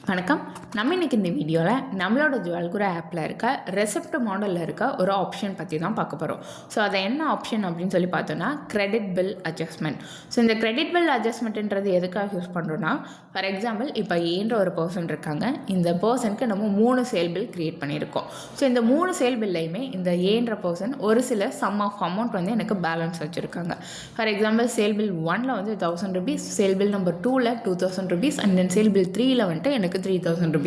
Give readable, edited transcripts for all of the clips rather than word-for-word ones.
வணக்கம். நம்ம இன்றைக்கி இந்த வீடியோவில் நம்மளோட ஜுவல்குரா ஆப்பில் இருக்க ரெசிப்ட் மாடலில் இருக்க ஒரு ஆப்ஷன் பற்றி தான் பார்க்க போகிறோம். ஸோ அதை என்ன ஆப்ஷன் அப்படின்னு சொல்லி பார்த்தோன்னா கிரெடிட் பில் அட்ஜஸ்ட்மெண்ட். ஸோ இந்த கிரெடிட் பில் அட்ஜஸ்ட்மெண்ட்ன்றது எதுக்காக யூஸ் பண்ணுறோன்னா, ஃபார் எக்ஸாம்பிள் இப்போ ஏன்ற ஒரு பர்சன் இருக்காங்க. இந்த பர்சனுக்கு நம்ம 3 சேல் பில் க்ரியேட் பண்ணியிருக்கோம். ஸோ இந்த 3 சேல் பில்லையுமே இந்த ஏன்ற பர்சன் ஒரு சில சம் ஆஃப் அமௌண்ட் வந்து எனக்கு பேலன்ஸ் வச்சுருக்காங்க. ஃபார் எக்ஸாம்பிள் சேல் பில் 1ல் வந்து ₹1000, சேல் பில் நம்பர் 2ல் ₹2000 அண்ட் தென் சேல் பில் 3ல் வந்துட்டு எனக்கு ₹3000.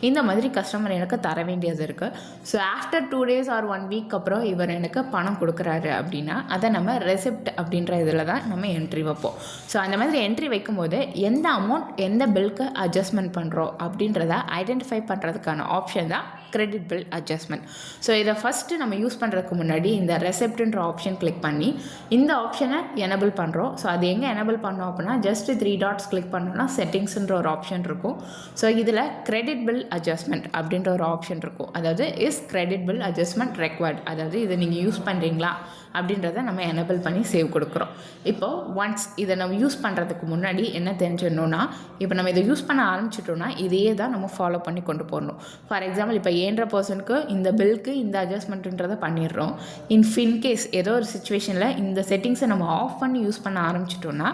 இந்த மாதிரி கஸ்டமர் எனக்கு தர வேண்டியது இருக்குது. So after 2 days or 1 week அப்புறம் இவர் எனக்கு பணம் கொடுக்குறாரு அப்படின்னா அதை நம்ம ரெசிப்ட் அப்படின்ற இதில் தான் நம்ம என்ட்ரி வைப்போம். ஸோ அந்த மாதிரி என்ட்ரி வைக்கும்போது எந்த அமௌண்ட் எந்த பில்க்கு அட்ஜஸ்ட்மெண்ட் பண்ணுறோம் அப்படின்றத ஐடென்டிஃபை பண்ணுறதுக்கான ஆப்ஷன் தான் கிரெடிட் பில் அட்ஜஸ்ட்மெண்ட். ஸோ இதை ஃபஸ்ட்டு நம்ம யூஸ் பண்ணுறதுக்கு முன்னாடி இந்த ரெசிப்ட்ன்ற ஆப்ஷன் கிளிக் பண்ணி இந்த ஆப்ஷனை எனபிள் பண்ணுறோம். ஸோ அது எங்கே எனபிள் பண்ணோம் அப்படின்னா ஜஸ்ட் 3 dots கிளிக் பண்ணோன்னா செட்டிங்ஸ்ன்ற ஒரு ஆப்ஷன் இருக்கும். ஸோ இதில் கிரெடிட் பில் அட்ஜஸ்ட்மெண்ட் அப்படின்ற ஒரு ஆப்ஷன் இருக்கும். அதாவது is credit bill adjustment required, அதாவது இதை நீங்கள் யூஸ் பண்ணுறீங்களா அப்படின்றத நம்ம எனபிள் பண்ணி சேவ் கொடுக்குறோம். இப்போது ஒன்ஸ் இதை நம்ம யூஸ் பண்ணுறதுக்கு முன்னாடி என்ன தெரிஞ்சிடணும்னா, இப்போ நம்ம இதை யூஸ் பண்ண ஆரம்பிச்சிட்டோம்னா இதையே தான் நம்ம ஃபாலோ பண்ணி கொண்டு போடணும். ஃபார் எக்ஸாம்பிள் இப்போ ஏன்ற பர்சனுக்கு இந்த பில்க்கு இந்த அட்ஜஸ்ட்மெண்ட்டுன்றதை பண்ணிடுறோம். இன்கேஸ் ஏதோ ஒரு சுச்சுவேஷனில் இந்த செட்டிங்ஸை நம்ம ஆஃப் பண்ணி யூஸ் பண்ண ஆரம்பிச்சிட்டோம்னா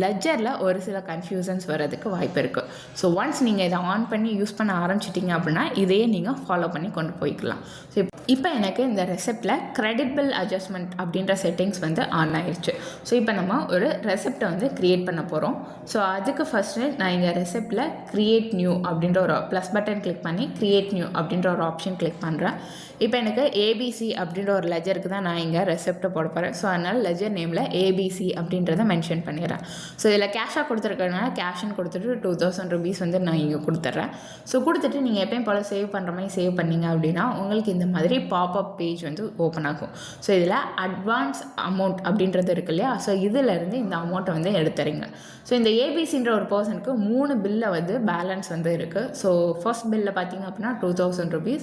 லெட்ஜரில் ஒரு சில கன்ஃபியூஷன்ஸ் வர்றதுக்கு வாய்ப்பு இருக்குது. ஸோ ஒன்ஸ் நீங்கள் இதை ஆன் பண்ணி யூஸ் பண்ண ஆரம்பிச்சிட்டிங்க அப்படின்னா இதையே நீங்கள் ஃபாலோ பண்ணி கொண்டு போய்க்கலாம். ஸோ இப்போ எனக்கு இந்த ரெசிப்டில் கிரெடிட் பில் அட்ஜஸ்ட்மெண்ட் அப்படின்ற செட்டிங்ஸ் வந்து ஆன் ஆயிடுச்சு. ஸோ இப்போ நம்ம ஒரு ரெசிப்டை வந்து க்ரியேட் பண்ண போகிறோம். ஸோ அதுக்கு ஃபஸ்ட்டு நான் இங்கே ரெசிப்டில் க்ரியேட் நியூ அப்படின்ற ஒரு ப்ளஸ் பட்டன் கிளிக் பண்ணி க்ரியேட் நியூ அப்படின்ற ஒரு ஆப்ஷன் கிளிக் பண்ணுறேன். இப்போ எனக்கு ஏபிசி அப்படின்ற ஒரு லெஜருக்கு தான் நான் இங்கே ரெசிப்டை போட போகிறேன். ஸோ அதனால் லெஜர் நேமில் ஏபிசி அப்படின்றத மென்ஷன் பண்ணிடுறேன். ஸோ இதில் கேஷாக கொடுத்துருக்கறதுனால கேஷ்ன்னு கொடுத்துட்டு ₹2000 வந்து நான் இங்கே கொடுத்துட்றேன். ஸோ கொடுத்துட்டு நீங்கள் எப்பயும் போல் சேவ் பண்ணுற மாதிரி சேவ் பண்ணிங்க அப்படின்னா உங்களுக்கு இந்த மாதிரி பாப்அப் பேஜ் வந்து ஓப்பன் ஆகும். ஸோ இதில் அட்வான்ஸ் அமௌண்ட் அப்படின்றது இருக்கு இல்லையா, ஸோ இதிலேருந்து இந்த அமௌண்ட்டை வந்து எடுத்துறீங்க. ஸோ இந்த ஏபிசின்ற ஒரு பர்சனுக்கு 3 பில்லில் வந்து பேலன்ஸ் வந்து இருக்குது. ஸோ ஃபர்ஸ்ட் பில்லில் பார்த்தீங்க அப்படின்னா ₹2000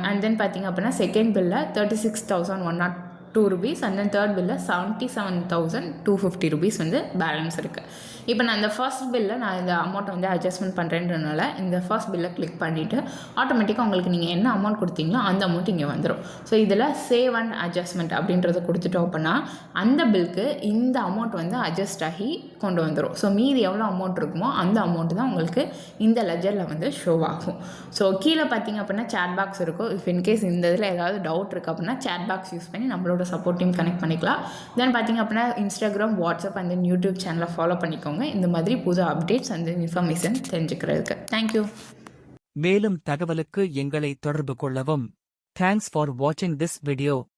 அண்ட் தென் பார்த்தீங்க அப்படின்னா செகண்ட் பில்லில் ₹36,102 அண்ட் தென் தேர்ட் பில்லில் ₹77,250 வந்து பேலன்ஸ் இருக்குது. இப்போ நான் இந்த ஃபர்ஸ்ட் பில்லில் நான் இந்த அமௌண்ட்டை வந்து அட்ஜஸ்ட்மெண்ட் பண்ணுறேன்றனால இந்த ஃபர்ஸ்ட் பில்லை கிளிக் பண்ணிவிட்டு ஆட்டோமேட்டிக்காக உங்களுக்கு நீங்கள் என்ன அமௌண்ட் கொடுத்தீங்களோ அந்த அமௌண்ட் இங்கே வந்துடும். ஸோ இதில் சேவ் அண்ட் அட்ஜஸ்ட்மெண்ட் அப்படின்றத கொடுத்துட்டோம் அப்படின்னா அந்த பில்க்கு இந்த அமௌண்ட் வந்து அட்ஜஸ்ட் ஆகி கொண்டு வந்துடும். ஸோ மீதி எவ்வளோ அமௌண்ட் இருக்குமோ அந்த அமௌண்ட் தான் உங்களுக்கு இந்த லெஜரில் வந்து ஷோ ஆகும். ஸோ கீழே பார்த்தீங்க அப்படின்னா சேட் பாக்ஸ் இருக்கும். இஃப் இன்கேஸ் இந்த இதில் ஏதாவது டவுட் இருக்குது அப்படின்னா சேட் பாக்ஸ் யூஸ் பண்ணி நம்மளோட சப்போர்ட் டீம் கனெக்ட் பண்ணிக்கலாம். தென் பார்த்தீங்க அப்படின்னா Instagram, WhatsApp and then YouTube சேனலை ஃபாலோ பண்ணிக்கோங்க இந்த மாதிரி புது அப்டேட்ஸ் அண்ட் இன்ஃபர்மேஷன் தெரிஞ்சுக்கிறதுக்கு. தேங்க்யூ. மேலும் தகவலுக்கு எங்களை தொடர்பு கொள்ளவும். தேங்க்ஸ் ஃபார் வாட்சிங் திஸ் வீடியோ.